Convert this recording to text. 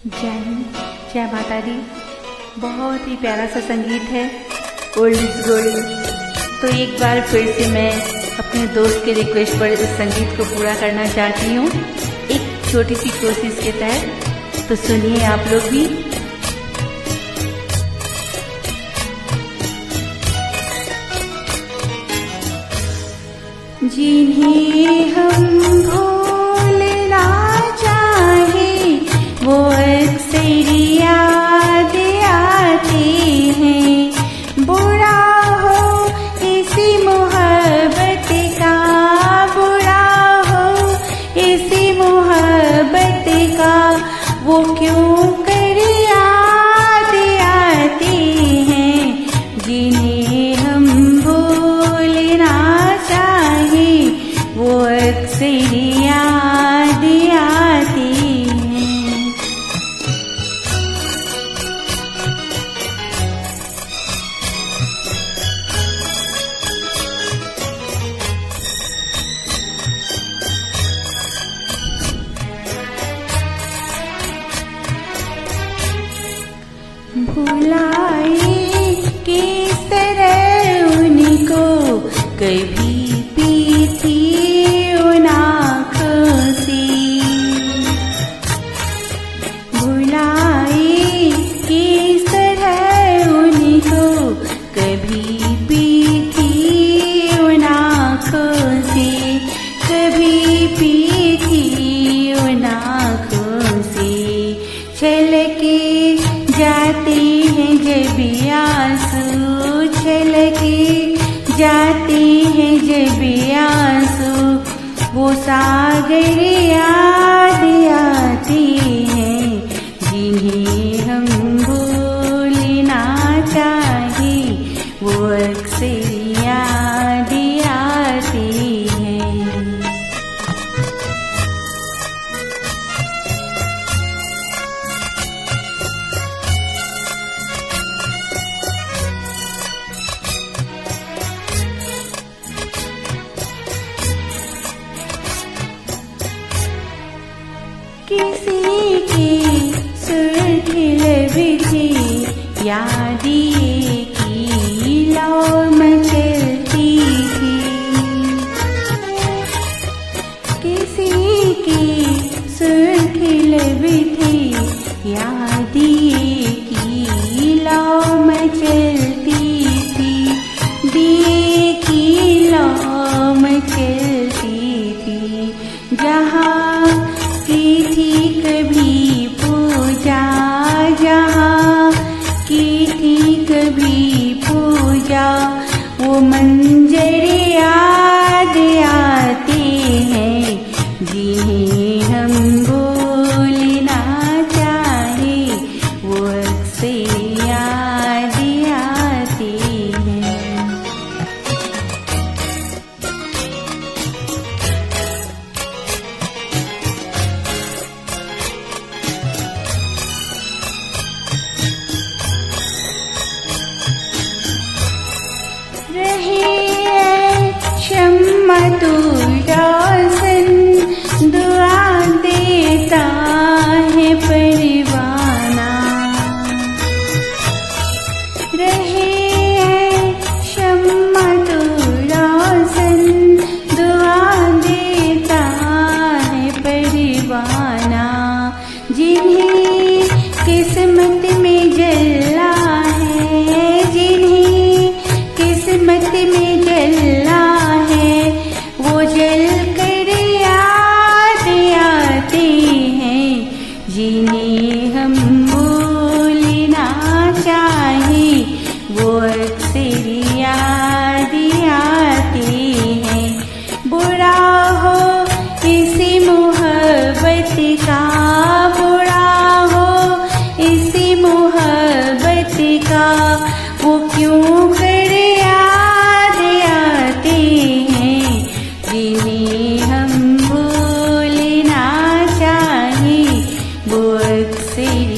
जय हिंद, जय माता दी। बहुत ही प्यारा सा संगीत है, ओल्ड इज गोल्ड। तो एक बार फिर से मैं अपने दोस्त के रिक्वेस्ट पर इस संगीत को पूरा करना चाहती हूँ, एक छोटी सी कोशिश के तहत। तो सुनिए आप लोग भी। जिन्हें हम भूलना चाहे वो अक्सर याद आते हैं। बुरा हो इसी मोहब्बत का, बुरा हो इसी मोहब्बत का, वो क्यों कर याद आते हैं। जिन्हें हम भूलना चाहे वो अक्सर याद आते हैं। भुलाए किस तरह उनको कभी पीती उन आँखों से। भुलाए किस तरह उनको कभी पीती उन आँखों से, कभी पीती उन आँखों से। छलके जाते हैं जब आंसू, छलके जाते हैं जब आंसू, वो सागर याद आते हैं। जिन्हें हम भूलना चाहे वो अक्सर याद आते हैं। किसी की सुर्खिल बिछी यादें की लौ मचलती थी। किसी की सुर्खिल बिछी यादें की लौ मचलती थी, दिए की लौ मचलती थी। जहाँ की थी कभी पूजा, जहाँ की थी कभी पूजा, वो मंजर याद आते हैं। जिन्हें हम भूलना चाहे वो अक्सर याद आते हैं। शम्मा तू रोशन दुआ देता है परवाना। रहे शम्मा तू रोशन दुआ देता है परवाना। जिन्हें किस्मत में जला है, जिन्हें किस्मत में जला है, वो जल कर याद आते हैं। जिन्हें हम भूलना चाहे वो अक्सर याद आते हैं। बुरा हो इसी मोहब्बत का, बुरा हो इसी मोहब्बत का, वो क्यों कर याद आते हैं। जिन्हें हम भूलना चाहे वो अक्सर